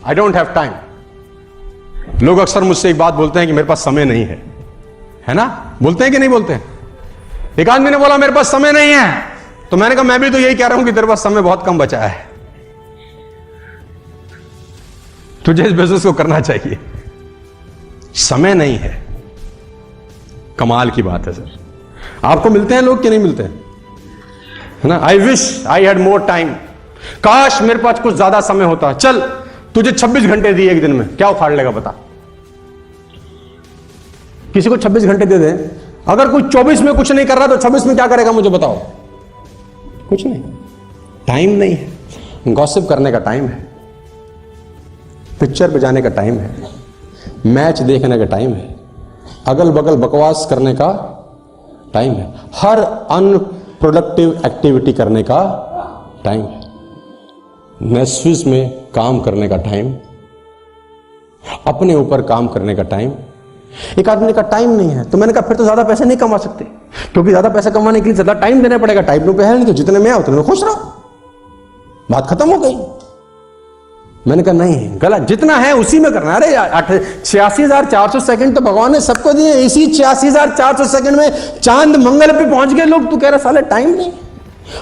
I don't have time. लोग अक्सर मुझसे एक बात बोलते हैं कि मेरे पास समय नहीं है ना? बोलते हैं कि नहीं बोलते हैं? एक आदमी ने बोला मेरे पास समय नहीं है, तो मैंने कहा मैं भी तो यही कह रहा हूं कि तेरे पास समय बहुत कम बचा है, तुझे इस बिजनेस को करना चाहिए। समय नहीं है, कमाल की बात है सर। आपको मिलते हैं लोग कि नहीं मिलते हैं? है ना? I wish I had more time. काश मेरे पास कुछ ज्यादा समय होता। चल तुझे 26 घंटे दिए एक दिन में, क्या उखाड़ लेगा बता? किसी को 26 घंटे दे दे, अगर कोई 24 में कुछ नहीं कर रहा तो 26 में क्या करेगा मुझे बताओ? कुछ नहीं। टाइम नहीं है। गॉसिप करने का टाइम है, पिक्चर पे जाने का टाइम है, मैच देखने का टाइम है, अगल बगल बकवास करने का टाइम है, हर अनप्रोडक्टिव एक्टिविटी करने का टाइम है, नेटफ्लिक्स में काम करने का टाइम, अपने ऊपर काम करने का टाइम। एक आदमी का टाइम नहीं है, तो मैंने कहा फिर तो ज्यादा पैसे नहीं कमा सकते, क्योंकि ज्यादा पैसे कमाने के लिए ज्यादा टाइम देना पड़ेगा। टाइम पे है नहीं, तो जितने में है उतने में खुश रहो, बात खत्म हो गई। मैंने कहा नहीं, गलत, जितना है उसी में करना। अरे 86,400 सेकंड तो भगवान ने सबको दिए, इसी 86,400 सेकंड में चांद मंगल पे पहुंच गए लोग, तू कह रहा साले टाइम नहीं।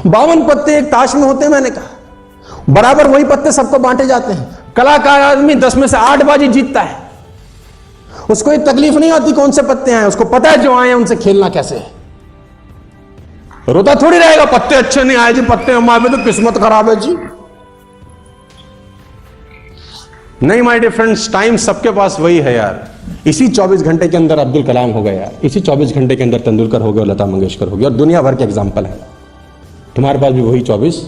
52 पत्ते एक ताश में होते हैं, मैंने कहा बराबर वही पत्ते सबको बांटे जाते हैं। कलाकार आदमी 10 में से 8 बाजी जीतता है, उसको ये तकलीफ नहीं होती कौन से पत्ते आए, उसको पता है जो आए उनसे खेलना कैसे है। रोता थोड़ी रहेगा पत्ते अच्छे नहीं आए जी, पत्ते हमारे तो किस्मत खराब है जी। नहीं माय डियर फ्रेंड्स, टाइम सबके पास वही है यार। इसी 24 घंटे के अंदर अब्दुल कलाम हो गए यार, इसी 24 घंटे के अंदर तेंदुलकर हो गए, लता मंगेशकर हो गई, और दुनिया भर के एग्जाम्पल है। तुम्हारे पास भी वही 24।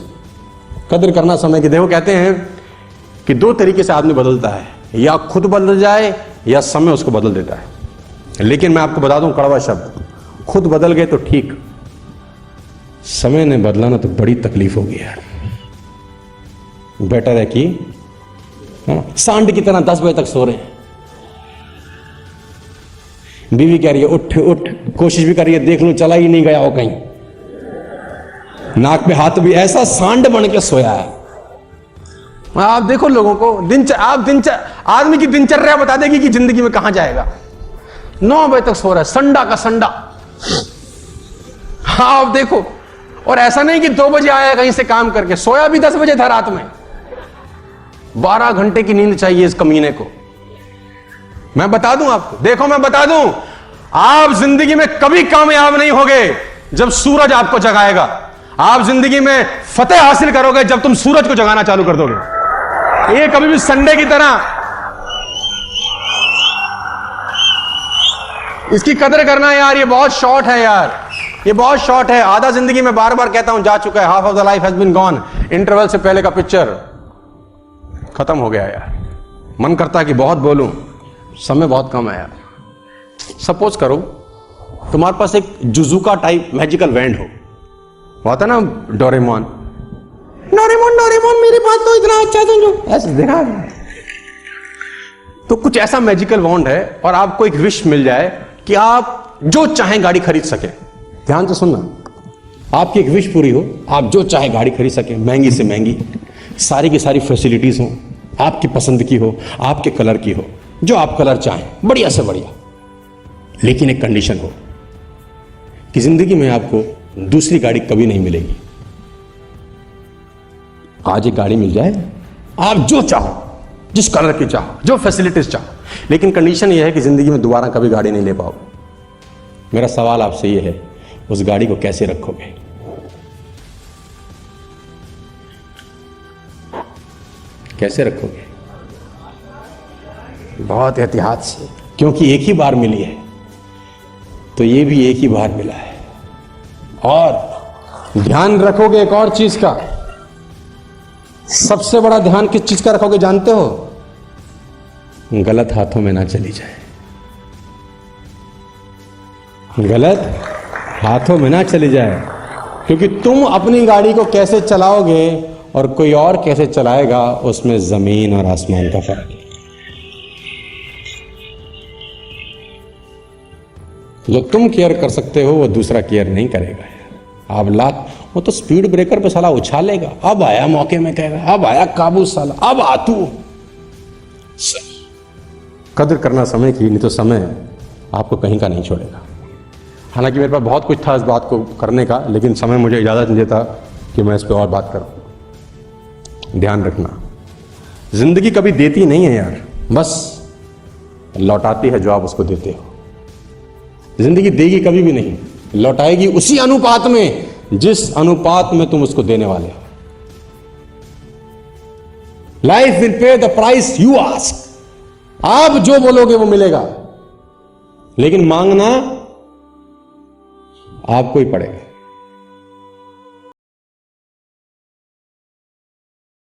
कदर करना समय की। देखो कहते हैं कि 2 तरीके से आदमी बदलता है, या खुद बदल जाए या समय उसको बदल देता है। लेकिन मैं आपको बता दूं कड़वा शब्द, खुद बदल गए तो ठीक, समय ने बदलाना तो बड़ी तकलीफ होगी यार। बेटर है कि सांड की तरह 10 बजे तक सो रहे हैं, बीवी कह रही है उठ उठ, कोशिश भी कर रही है देख लो चला ही नहीं गया हो कहीं, नाक पे हाथ भी, ऐसा सांड बन के सोया है। आप देखो लोगों को, आदमी की दिनचर्या बता देगी कि जिंदगी में कहां जाएगा। 9 बजे तक सो रहा है, संडा का संडा। हाँ आप देखो, और ऐसा नहीं कि 2 बजे आया कहीं से काम करके, सोया भी 10 बजे था रात में। 12 घंटे की नींद चाहिए इस कमीने को। मैं बता दूं आपको, देखो मैं बता दूं, आप जिंदगी में कभी कामयाब नहीं होगे जब सूरज आपको जगाएगा। आप जिंदगी में फतेह हासिल करोगे जब तुम सूरज को जगाना चालू कर दोगे। ये कभी भी संडे की तरह, इसकी कदर करना यार, ये बहुत शॉर्ट है यार, ये बहुत शॉर्ट है। आधा जिंदगी में बार बार कहता हूं जा चुका है, half of the life has been gone. Interval से पहले का पिक्चर खत्म हो गया यार। मन करता है कि बहुत बोलूं, समय बहुत कम है यार। सपोज करो तुम्हारे पास एक जुजुका टाइप मैजिकल वैंड हो, होता ना डोरेमोन, डोरेमोन डोरेमोन मेरे पास तो इतना अच्छा समझो, ऐसे देखा। तो कुछ ऐसा मैजिकल वॉन्ड है और आपको एक विश मिल जाए कि आप जो चाहें गाड़ी खरीद सके। ध्यान से सुनना, आपकी एक विश पूरी हो, आप जो चाहे गाड़ी खरीद सके, महंगी से महंगी, सारी की सारी फैसिलिटीज हो, आपकी पसंद की हो, आपके कलर की हो, जो आप कलर चाहें, बढ़िया से बढ़िया। लेकिन एक कंडीशन हो कि जिंदगी में आपको दूसरी गाड़ी कभी नहीं मिलेगी। आज एक गाड़ी मिल जाए, आप जो चाहो, जिस कलर की चाहो, जो फैसिलिटीज चाहो, लेकिन कंडीशन यह है कि जिंदगी में दोबारा कभी गाड़ी नहीं ले पाओगे। मेरा सवाल आपसे यह है, उस गाड़ी को कैसे रखोगे? कैसे रखोगे? बहुत एहतियात से, क्योंकि एक ही बार मिली है, तो ये भी एक ही बार मिला है। और ध्यान रखोगे एक और चीज का, सबसे बड़ा ध्यान किस चीज का रखोगे जानते हो? गलत हाथों में ना चली जाए, गलत हाथों में ना चली जाए। क्योंकि तुम अपनी गाड़ी को कैसे चलाओगे और कोई और कैसे चलाएगा, उसमें जमीन और आसमान का फर्क है। जो तुम केयर कर सकते हो वो दूसरा केयर नहीं करेगा। आप लात, वो तो स्पीड ब्रेकर पे साला उछालेगा, अब आया मौके में कहेगा, अब आया काबू साला, अब आ तू। कदर करना समय की, नहीं तो समय आपको कहीं का नहीं छोड़ेगा। हालांकि मेरे पास बहुत कुछ था इस बात को करने का, लेकिन समय मुझे इजाज़त नहीं देता कि मैं इस पर और बात करूं। ध्यान रखना, जिंदगी कभी देती नहीं है यार, बस लौटाती है जो आप उसको देते हो। जिंदगी देगी कभी भी नहीं, लौटाएगी उसी अनुपात में जिस अनुपात में तुम उसको देने वाले हो। Life will pay the price you ask. आप जो बोलोगे वो मिलेगा, लेकिन मांगना आपको ही पड़ेगा।